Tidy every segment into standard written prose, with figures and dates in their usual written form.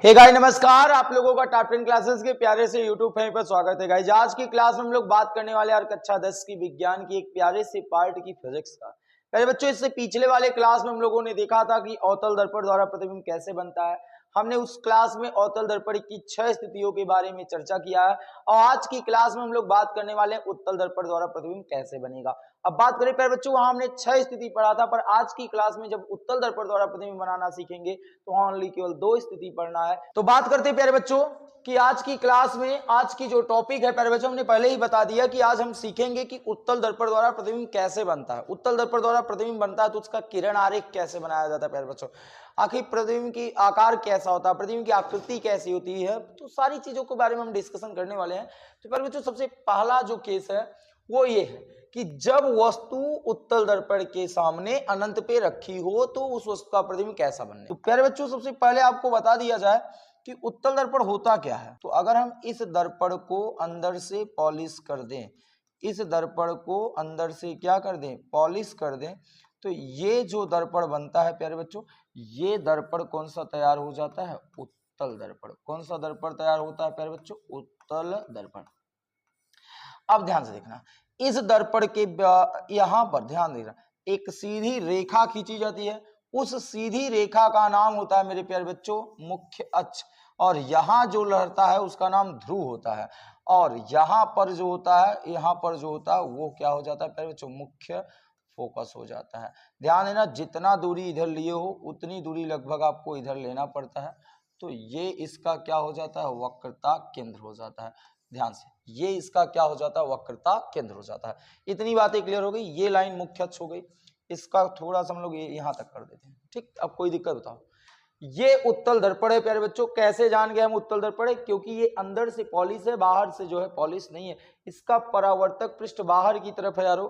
Hey guys नमस्कार, आप लोगों का टॉप 10 क्लासेस के प्यारे से यूट्यूब फैन पर स्वागत है। गाइस आज की क्लास में हम लोग बात करने वाले हैं कक्षा 10 की विज्ञान की एक प्यारे से पार्ट की फिजिक्स का। पहले बच्चों, इससे पिछले वाले क्लास में हम लोगों ने देखा था कि अवतल दर्पण द्वारा प्रतिबिंब कैसे बनता है। हमने उस क्लास में अवतल दर्पण की 6 स्थितियों के बारे में चर्चा किया है और आज की क्लास में हम लोग बात करने वाले हैं उत्तल दर्पण द्वारा प्रतिबिंब कैसे बनेगा। अब बात करें प्यारे बच्चों, वहां हमने 6 स्थिति पढ़ा था, पर आज की क्लास में जब उत्तल दर्पण द्वारा प्रतिबिंब बनाना सीखेंगे तो वहां ओनली केवल 2 स्थिति पढ़ना है। तो बात करते हैं प्यारे बच्चों कि आज की क्लास में आज की जो टॉपिक है प्यारे बच्चों, हमने पहले ही बता दिया कि आज हम सीखेंगे कि उत्तल दर्पण द्वारा प्रतिबिंब कैसे बनता है। उत्तल दर्पण द्वारा प्रतिबिंब बनता है तो उसका किरण आरेख कैसे बनाया जाता है प्यारे बच्चों, आखिर प्रतिबिंब की आकार कैसा होता है, प्रतिबिंब की आकृति कैसी होती है, तो सारी चीजों के बारे में हम डिस्कशन करने वाले हैं। तो प्यारे बच्चों, सबसे पहला जो केस है वो ये है कि जब वस्तु उत्तल दर्पण के सामने अनंत पे रखी हो तो उस वस्तु का प्रतिबिंब कैसा बनने। तो प्यारे बच्चों, सबसे पहले आपको बता दिया जाए कि उत्तल दर्पण होता क्या है। तो अगर हम इस दर्पण को अंदर से पॉलिश कर दें, इस दर्पण को अंदर से क्या कर दें, पॉलिश कर दें, तो ये जो दर्पण बनता है प्यारे बच्चों, ये दर्पण कौन सा तैयार हो जाता है, उत्तल दर्पण। कौन सा दर्पण तैयार होता है प्यारे बच्चों, उत्तल दर्पण। अब ध्यान से देखना, इस दर्पण के यहां पर ध्यान देना, एक सीधी रेखा खींची जाती है। उस सीधी रेखा का नाम होता है मेरे प्यारे बच्चों मुख्य अक्ष, और यहां जो लहरता है उसका नाम ध्रुव होता है, और यहां पर जो होता है, यहां पर जो होता है वो क्या हो जाता है प्यारे बच्चों, मुख्य फोकस हो जाता है। ध्यान देना, जितना दूरी इधर लिए हो उतनी दूरी लगभग आपको इधर लेना पड़ता है। तो ये इसका क्या हो जाता है, वक्रता केंद्र हो जाता है। ध्यान से, ये इसका क्या हो जाता है, वक्रता केंद्र हो जाता है। इतनी बातें क्लियर हो गई। ये लाइन मुख्य अक्ष हो गई, इसका थोड़ा सा हम लोग यहां तक कर देते हैं। ठीक, अब कोई दिक्कत बताओ। ये उत्तल दर्पण है प्यारे बच्चों। कैसे जान गए हम उत्तल दर्पण है, क्योंकि ये अंदर से पॉलिश है, बाहर से जो है पॉलिश नहीं है। इसका परावर्तक पृष्ठ बाहर की तरफ है यारो।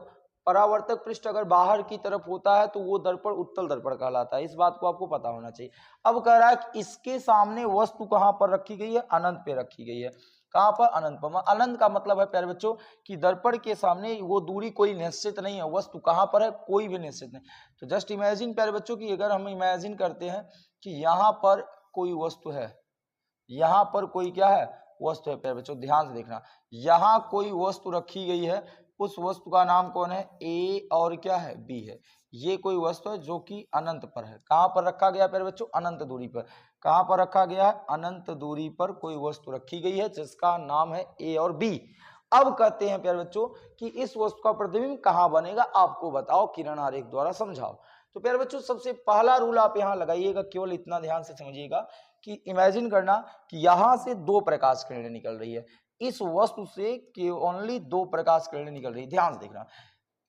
परावर्तक पृष्ठ अगर बाहर की तरफ होता है तो वो दर्पण उत्तल दर्पण कहलाता है। इस बात को आपको पता होना चाहिए। अब कह रहा है कि इसके सामने वस्तु कहां पर रखी गई है, अनंत पे रखी गई है। कहां पर, अनंत पर। अनंत का मतलब है प्यारे बच्चों कि दर्पण के सामने वो दूरी कोई निश्चित नहीं है, वस्तु कहां पर है कोई भी निश्चित नहीं। तो जस्ट इमेजिन प्यारे बच्चों कि अगर हम इमेजिन करते हैं कि यहां पर कोई वस्तु है, यहां पर कोई क्या है, वस्तु है प्यारे बच्चों। ध्यान से देखना, यहां कोई वस्तु रखी गई है, उस वस्तु का नाम कौन है, ए और क्या है, बी है। ये कोई वस्तु है जो कि अनंत पर है। कहां पर रखा गया प्यारे बच्चों, अनंत दूरी पर। कहां पर रखा गया है, अनंत दूरी पर कोई वस्तु रखी गई है जिसका नाम है ए और बी। अब कहते हैं प्यारे बच्चों कि इस वस्तु का प्रतिबिंब कहां बनेगा, आपको बताओ, किरण आरेख द्वारा समझाओ। तो प्यारे बच्चों, सबसे पहला रूल आप यहां लगाइएगा, केवल इतना ध्यान से समझिएगा कि इमेजिन करना कि यहां से 2 प्रकाश किरणें निकल रही है। इस वस्तु से कि ओनली 2 प्रकाश किरणें निकल रही है। ध्यान से देखना,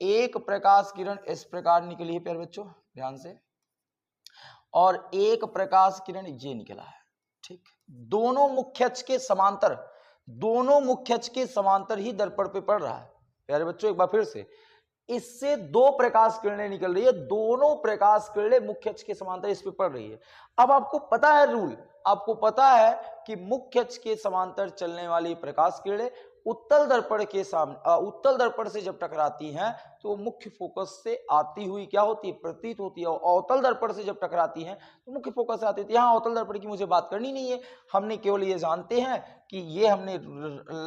एक प्रकाश किरण इस प्रकार निकली है प्यारे बच्चों, ध्यान से, और एक प्रकाश किरण ये निकला है। ठीक, दोनों मुख्य अक्ष के समांतर, दोनों मुख्य अक्ष के समांतर ही दर्पण पे पड़ रहा है प्यारे बच्चों। एक बार फिर से, इससे 2 प्रकाश किरणें निकल रही है, दोनों प्रकाश किरणें मुख्य अक्ष के समांतर इस पे पड़ रही है। अब आपको पता है रूल, आपको पता है कि मुख्य अक्ष के समांतर चलने वाली प्रकाश किरणें उत्तल दर्पण के सामने, उत्तल दर्पण से जब टकराती हैं तो मुख्य फोकस से आती हुई क्या होती है, प्रतीत होती है। और अवतल दर्पण से जब टकराती हैं तो मुख्य फोकस से आती है। यहाँ अवतल दर्पण की मुझे बात करनी नहीं है, हमने केवल ये जानते हैं कि ये हमने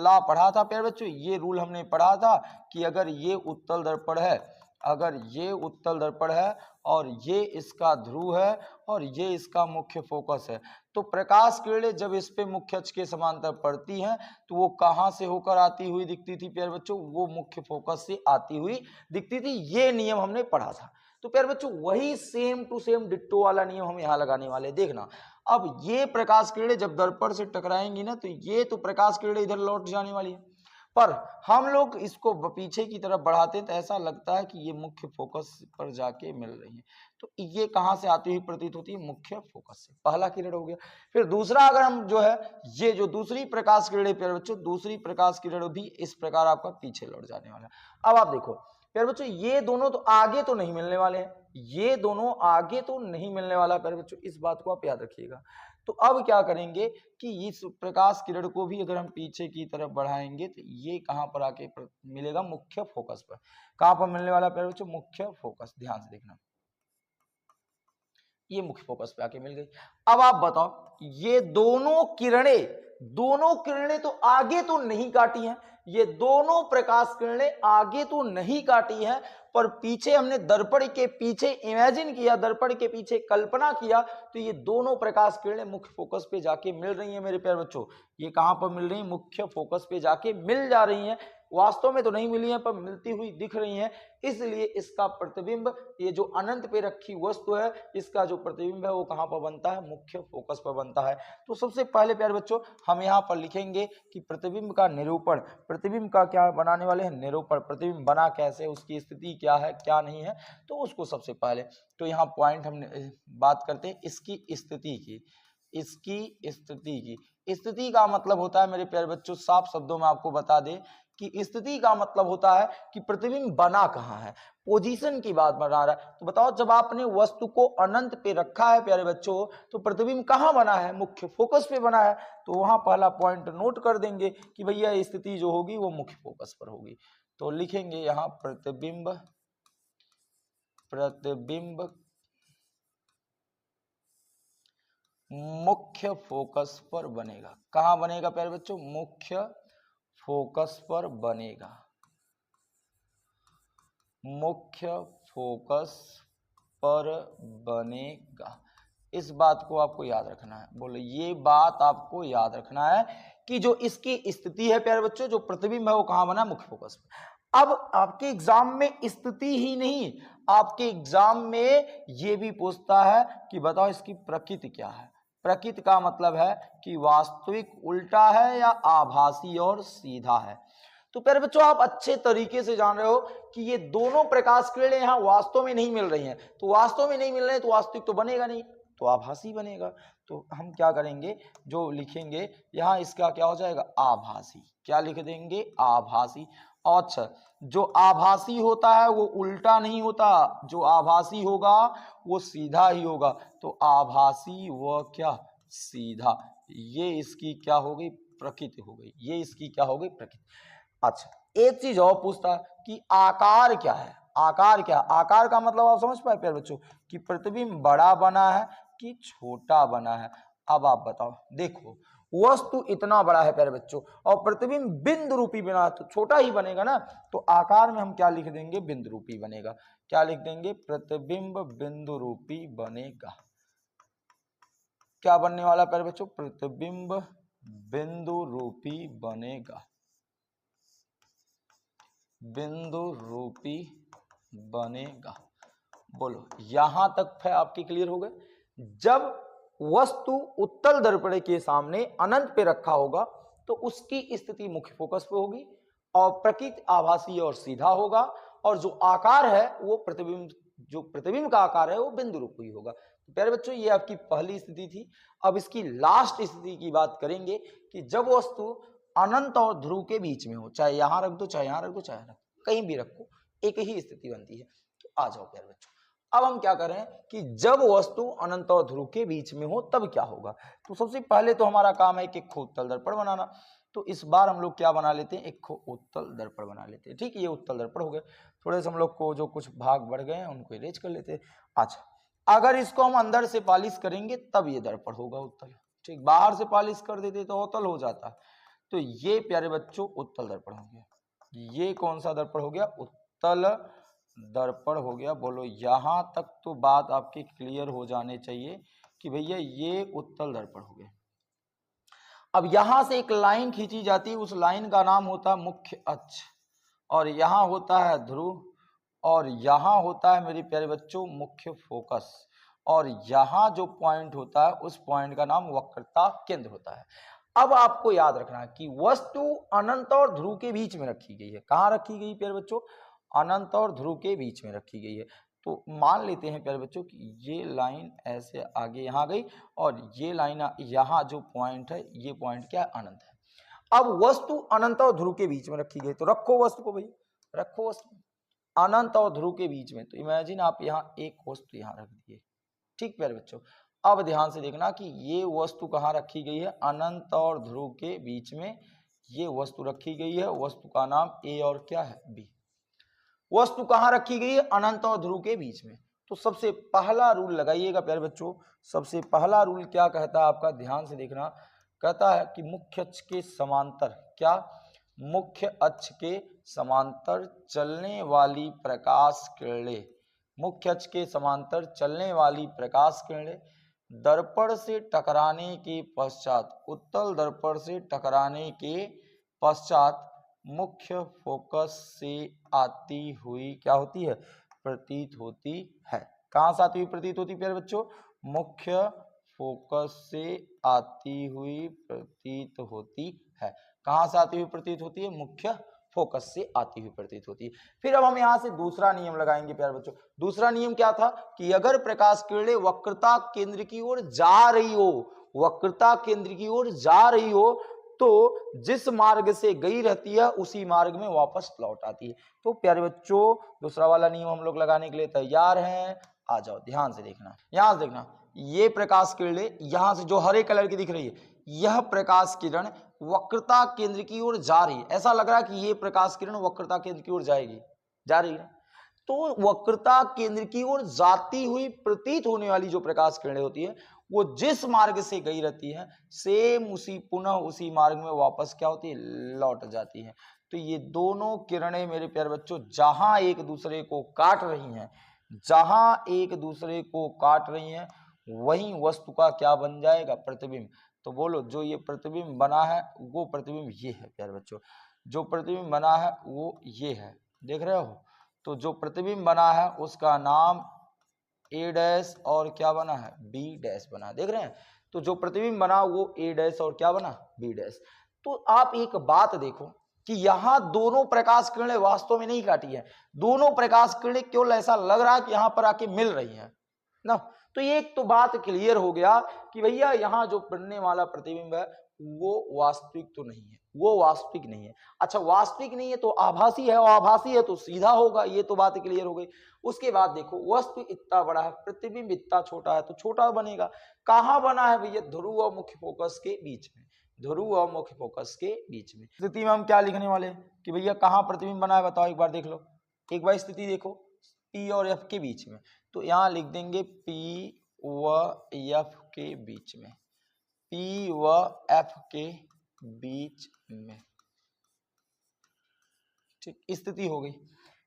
ला पढ़ा था प्यारे बच्चों, ये रूल हमने पढ़ा था कि अगर ये उत्तल दर्पण है, अगर ये उत्तल दर्पण है और ये इसका ध्रुव है और ये इसका मुख्य फोकस है, तो प्रकाश किरणें जब इस पे मुख्य अक्ष के समांतर पड़ती हैं तो वो कहां से होकर आती हुई दिखती थी प्यारे बच्चों, वो मुख्य फोकस से आती हुई दिखती थी। ये नियम हमने पढ़ा था। तो प्यारे बच्चों, वही सेम टू सेम डिट्टो वाला नियम हम यहाँ लगाने वाले। देखना, अब ये प्रकाश किरणें जब दर्पण से टकराएंगी ना तो ये तो प्रकाश किरणें इधर लौट जाने वाली है, पर हम लोग इसको पीछे की तरफ बढ़ाते हैं तो ऐसा लगता है कि ये मुख्य फोकस पर जाके मिल रही है। तो ये कहां से आती हुई प्रतीत होती है, मुख्य फोकस से। पहला किरण हो गया। फिर दूसरा, अगर हम जो है ये जो दूसरी प्रकाश किरण प्यारे बच्चों, दूसरी प्रकाश किरण भी इस प्रकार आपका पीछे लौट जाने वाला है। अब आप देखो प्यारे बच्चों, ये दोनों तो आगे तो नहीं मिलने वाले हैं, ये दोनों आगे तो नहीं मिलने वाला प्यारे बच्चों, इस बात को आप याद रखिएगा। तो अब क्या करेंगे कि इस प्रकाश किरण को भी अगर हम पीछे की तरफ बढ़ाएंगे तो ये कहां पर आके मिलेगा, मुख्य फोकस पर। कहां पर मिलने वाला प्यारे बच्चों, मुख्य फोकस। ध्यान से देखना, ये मुख्य फोकस पे आके मिल गई। अब आप बताओ, ये दोनों किरणें तो आगे तो नहीं काटी हैं, ये दोनों प्रकाश किरणें आगे तो नहीं काटी हैं, पर पीछे हमने दर्पण के पीछे इमेजिन किया, दर्पण के पीछे कल्पना किया, तो ये दोनों प्रकाश किरणें मुख्य फोकस पे जाके मिल रही हैं मेरे प्यारे बच्चों। ये कहां पर मिल रही हैं? मुख्य फोकस पे जाके मिल जा रही हैं। वास्तव में तो नहीं मिली हैं, पर मिलती हुई दिख रही हैं, इसलिए इसका प्रतिबिंब, ये जो अनंत पे रखी वस्तु है, इसका जो प्रतिबिंब है वो कहां पर बनता है? मुख्य फोकस पर बनता है। तो सबसे पहले प्यारे बच्चों हम यहाँ पर लिखेंगे कि प्रतिबिंब का निरूपण, प्रतिबिंब का क्या बनाने वाले हैं? निरूपण। प्रतिबिंब बना कैसे, उसकी स्थिति क्या है, क्या नहीं है, तो उसको सबसे पहले तो यहाँ पॉइंट हमने बात करते हैं इसकी स्थिति की। इसकी स्थिति का मतलब होता है मेरे प्यारे बच्चों, साफ शब्दों में आपको बता दें कि स्थिति का मतलब होता है कि प्रतिबिंब बना कहाँ है, पोजीशन की बात बना रहा है। तो बताओ, जब आपने वस्तु को अनंत पे रखा है प्यारे बच्चों, तो प्रतिबिंब कहाँ बना है? मुख्य फोकस पे बना है। तो वहां पहला पॉइंट नोट कर देंगे कि भैया स्थिति जो होगी वो मुख्य फोकस पर होगी। तो लिखेंगे यहाँ प्रतिबिंब मुख्य फोकस पर बनेगा। कहां बनेगा प्यारे बच्चों? मुख्य फोकस पर बनेगा। मुख्य फोकस पर बनेगा। इस बात को आपको याद रखना है। बोलो, ये बात आपको याद रखना है कि जो इसकी स्थिति है प्यारे बच्चों, जो प्रतिबिंब है वो कहां बना? मुख्य फोकस पर। अब आपके एग्जाम में स्थिति ही नहीं, आपके एग्जाम में ये भी पूछता है कि बताओ इसकी प्रकृति क्या है। प्रकृति का मतलब है कि वास्तविक उल्टा है या आभासी और सीधा है। तो प्यारे बच्चों आप अच्छे तरीके से जान रहे हो कि ये दोनों प्रकाश किरणें यहाँ वास्तव में नहीं मिल रही हैं। तो वास्तव में नहीं मिल रहे हैं तो वास्तविक तो बनेगा नहीं, तो आभासी बनेगा। तो हम क्या करेंगे, जो लिखेंगे यहाँ इसका क्या हो जाएगा? आभासी। क्या लिख देंगे? आभासी। अच्छा, जो आभासी होता है वो उल्टा नहीं होता, जो आभासी होगा वो सीधा ही होगा। तो आभासी व क्या? सीधा। ये इसकी क्या हो गई? प्रकृति हो गई। ये इसकी क्या हो गई? प्रकृति। अच्छा, एक चीज और पूछता कि आकार क्या है? आकार क्या? आकार का मतलब आप समझ पाए प्यारे बच्चों कि प्रतिबिंब बड़ा बना है कि छोटा बना है। अब आप बताओ, देखो वस्तु इतना बड़ा है प्यारे बच्चों और प्रतिबिंब बिंदु रूपी बना, तो छोटा ही बनेगा ना। तो आकार में हम क्या लिख देंगे? बिंदु रूपी बनेगा। क्या लिख देंगे? प्रतिबिंब बिंदु रूपी बनेगा। क्या बनने वाला प्यारे बच्चों? प्रतिबिंब बिंदु रूपी बनेगा। बिंदु रूपी बनेगा। बोलो, यहां तक है आपकी क्लियर हो गए? जब वस्तु उत्तल दर्पण के सामने अनंत पे रखा होगा तो उसकी स्थिति मुख्य फोकस पे होगी और प्रकृति आभासी और सीधा होगा, और जो आकार है वो प्रतिबिंब, जो प्रतिबिंब का आकार है वो बिंदु रूपी होगा। तो प्यारे बच्चों ये आपकी पहली स्थिति थी। अब इसकी लास्ट स्थिति की बात करेंगे कि जब वस्तु अनंत और ध्रुव के बीच में हो, चाहे यहां रख दो, चाहे यहां रख दो, चाहे रख, कहीं भी रखो, एक ही स्थिति बनती है। तो आ जाओ प्यारे बच्चों, अब हम क्या करें कि जब वस्तु अनंत और ध्रुव के बीच में हो तब क्या होगा। तो सबसे पहले तो हमारा काम है कि उत्तल दर्पण बनाना। तो इस बार हम लोग क्या बना लेते हैं? एक उत्तल दर्पण बना लेते हैं। ठीक है, ये उत्तल दर्पण हो गए। थोड़े से हम लोग को जो कुछ भाग बढ़ गए हैं उनको इरेज कर लेते हैं। अच्छा, अगर इसको हम अंदर से पॉलिश करेंगे तब ये दर्पण होगा उत्तल। ठीक, बाहर से पॉलिश कर देते तो उत्तल हो जाता। तो ये प्यारे बच्चों उत्तल दर्पण हो गया। ये कौन सा दर्पण हो गया? उत्तल दर्पण हो गया। बोलो, यहां तक तो बात आपकी क्लियर हो जाने चाहिए कि भैया ये उत्तल दर्पण हो गया। अब यहां से एक लाइन खींची जाती है, उस लाइन का नाम होता है मुख्य अक्ष, और यहां होता है ध्रुव, और यहां होता है मेरे प्यारे बच्चों मुख्य फोकस, और यहां जो पॉइंट होता है उस पॉइंट का नाम वक्रता केंद्र होता है। अब आपको याद रखना है कि वस्तु अनंत और ध्रुव के बीच में रखी गई है। कहां रखी गई प्यारे बच्चों? अनंत और ध्रुव के बीच में रखी गई है। तो मान लेते हैं प्यारे बच्चों कि ये लाइन ऐसे आगे यहाँ गई और ये लाइन यहाँ जो पॉइंट है ये पॉइंट क्या है? अनंत है। अब वस्तु अनंत और ध्रुव के बीच में रखी गई, तो रखो वस्तु को भैया, रखो वस्तु अनंत और ध्रुव के बीच में। तो इमेजिन आप यहाँ एक वस्तु यहाँ रख दिए। ठीक प्यारे बच्चों, अब ध्यान से देखना कि ये वस्तु कहाँ रखी गई है? अनंत और ध्रुव के बीच में ये वस्तु रखी गई है। वस्तु का नाम ए और क्या है? बी। वस्तु कहां रखी गई है? अनंत और ध्रुव के बीच में। तो सबसे पहला रूल लगाइएगा प्यारे बच्चों। सबसे पहला रूल क्या कहता है आपका, ध्यान से देखना। कहता है कि मुख्य अक्ष के समांतर, क्या, मुख्य अक्ष के समांतर चलने वाली प्रकाश किरणें, मुख्य अक्ष के समांतर चलने वाली प्रकाश किरणें दर्पण से टकराने के पश्चात, उत्तल दर्पण से टकराने के पश्चात मुख्य फोकस से आती हुई क्या होती है, प्रतीत होती है। कहां से आती हुई प्रतीत होती है प्यारे बच्चों, मुख्य फोकस से आती हुई प्रतीत होती है। कहां से आती हुई प्रतीत होती है, मुख्य फोकस से आती हुई प्रतीत होती है। फिर अब हम यहां से दूसरा नियम लगाएंगे प्यारे बच्चों। दूसरा नियम क्या था कि अगर प्रकाश किरणें वक्रता केंद्र की ओर जा रही हो, वक्रता केंद्र की ओर जा रही हो, तो जिस मार्ग से गई रहती है उसी मार्ग में वापस लौट आती है। तो प्यारे बच्चों दूसरा वाला नियम हम लोग लगाने के लिए तैयार हैं। आ जाओ, ध्यान से देखना, यहां से देखना, ये प्रकाश किरणें यहां से जो हरे कलर की दिख रही है, यह प्रकाश किरण वक्रता केंद्र की ओर जा रही है। ऐसा लग रहा है कि ये प्रकाश किरण वक्रता केंद्र की ओर जाएगी, जा रही है। तो वक्रता केंद्र की ओर जाती हुई प्रतीत होने वाली जो प्रकाश किरणें होती है, वो जिस मार्ग से गई रहती है सेम उसी पुनः उसी मार्ग में वापस क्या होती है, लौट जाती है। तो ये दोनों किरणें मेरे प्यारे बच्चों जहां एक दूसरे को काट रही हैं, जहां एक दूसरे को काट रही हैं, वहीं वस्तु का क्या बन जाएगा, प्रतिबिंब। तो बोलो, जो ये प्रतिबिंब बना है वो प्रतिबिंब ये है प्यारे बच्चों, जो प्रतिबिंब बना है वो ये है, देख रहे हो। तो जो प्रतिबिंब बना है उसका नाम ए डैश और क्या बना है, बी डैश बना, देख रहे हैं। तो जो प्रतिबिंब बना वो ए डैश और क्या बना, बी डैश। तो आप एक बात देखो कि यहां दोनों प्रकाश किरणें वास्तव में नहीं काटी है, दोनों प्रकाश किरणें केवल ऐसा लग रहा है कि यहां पर आके मिल रही हैं ना। तो ये एक तो बात क्लियर हो गया कि भैया यहाँ जो बनने वाला प्रतिबिंब है वो वास्तविक तो नहीं है, वो वास्तविक नहीं है। अच्छा, वास्तविक नहीं है तो आभासी है, और आभासी है तो सीधा होगा, ये तो बात क्लियर हो गई। उसके बाद देखो, वस्तु इतना बड़ा है, प्रतिबिंब इतना छोटा है, तो छोटा बनेगा। कहाँ बना है भैया, ध्रुव और मुख्य फोकस के बीच में, ध्रुव और मुख्य फोकस के बीच में। स्थिति में हम क्या लिखने वाले कि भैया कहाँ प्रतिबिंब बना है, बताओ एक बार देख लो, एक बार स्थिति देखो, पी और एफ के बीच में। तो यहां लिख देंगे पी व एफ के बीच में, पी व एफ के बीच में, ठीक, स्थिति हो गई।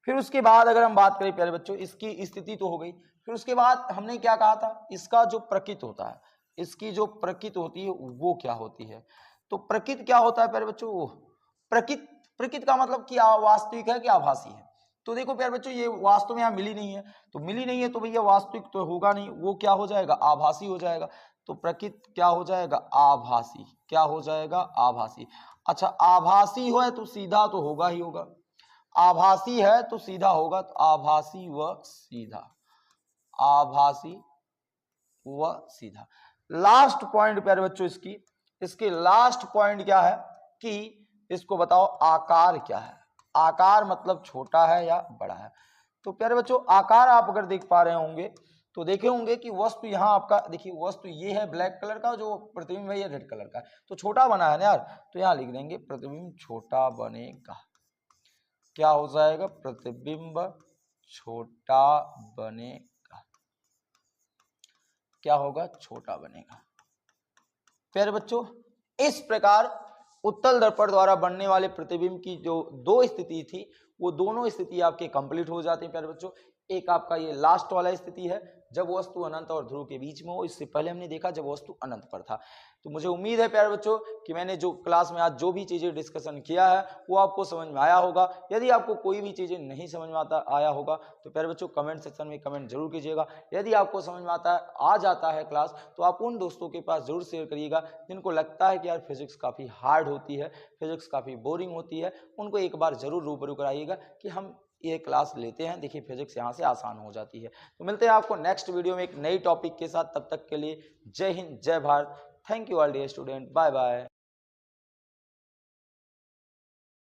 फिर उसके बाद अगर हम बात करें प्यारे बच्चों, इसकी स्थिति तो हो गई। फिर उसके बाद हमने क्या कहा था, इसका जो प्रकृति होता है, इसकी जो प्रकृति होती है वो क्या होती है। तो प्रकृति क्या होता है प्यारे बच्चों, प्रकृति का मतलब कि वास्तविक है कि आभासी है। तो देखो प्यारे बच्चों, ये वास्तव में यहाँ मिली नहीं है, तो मिली नहीं है तो भैया वास्तविक तो होगा नहीं, वो क्या हो जाएगा, आभासी हो जाएगा। तो प्रकृति क्या हो जाएगा, आभासी, क्या हो जाएगा, आभासी। अच्छा, आभासी हो तो सीधा तो होगा ही होगा, आभासी है तो सीधा होगा, तो आभासी व सीधा, आभासी व सीधा। लास्ट पॉइंट प्यारे बच्चों इसके लास्ट पॉइंट क्या है कि इसको बताओ आकार क्या है। आकार मतलब छोटा है या बड़ा है। तो प्यारे बच्चों आकार आप अगर देख पा रहे होंगे तो देखे होंगे कि वस्तु यहाँ आपका देखिए, वस्तु ये है ब्लैक कलर का, जो प्रतिबिंब है ये रेड कलर का, तो छोटा बना है ना यार। तो यहाँ लिख देंगे प्रतिबिंब छोटा बनेगा, क्या हो जाएगा, प्रतिबिंब छोटा बनेगा, क्या होगा, छोटा बनेगा। प्यारे बच्चों इस प्रकार उत्तल दर्पण द्वारा बनने वाले प्रतिबिंब की जो दो स्थिति थी वो दोनों स्थिति आपके कंप्लीट हो जाते हैं प्यारे बच्चों। एक आपका ये लास्ट वाला स्थिति है जब वस्तु अनंत और ध्रुव के बीच में हो, इससे पहले हमने देखा जब वस्तु अनंत पर था। तो मुझे उम्मीद है प्यारे बच्चों कि मैंने जो क्लास में आज जो भी चीजें डिस्कशन किया है वो आपको समझ में आया होगा। यदि आपको कोई भी चीजें नहीं समझ में आया होगा तो प्यारे बच्चों कमेंट सेक्शन में कमेंट जरूर कीजिएगा। यदि आपको समझ में आ जाता है क्लास तो आप उन दोस्तों के पास जरूर शेयर करिएगा जिनको लगता है कि यार फिजिक्स काफी हार्ड होती है, फिजिक्स काफी बोरिंग होती है, उनको एक बार जरूर रूबरू कराइएगा कि हम ये क्लास लेते हैं, देखिए फिजिक्स यहाँ से आसान हो जाती है। तो मिलते हैं आपको नेक्स्ट वीडियो में एक नई टॉपिक के साथ, तब तक के लिए जय हिंद जय Bharat. Thank you all dear student, bye bye.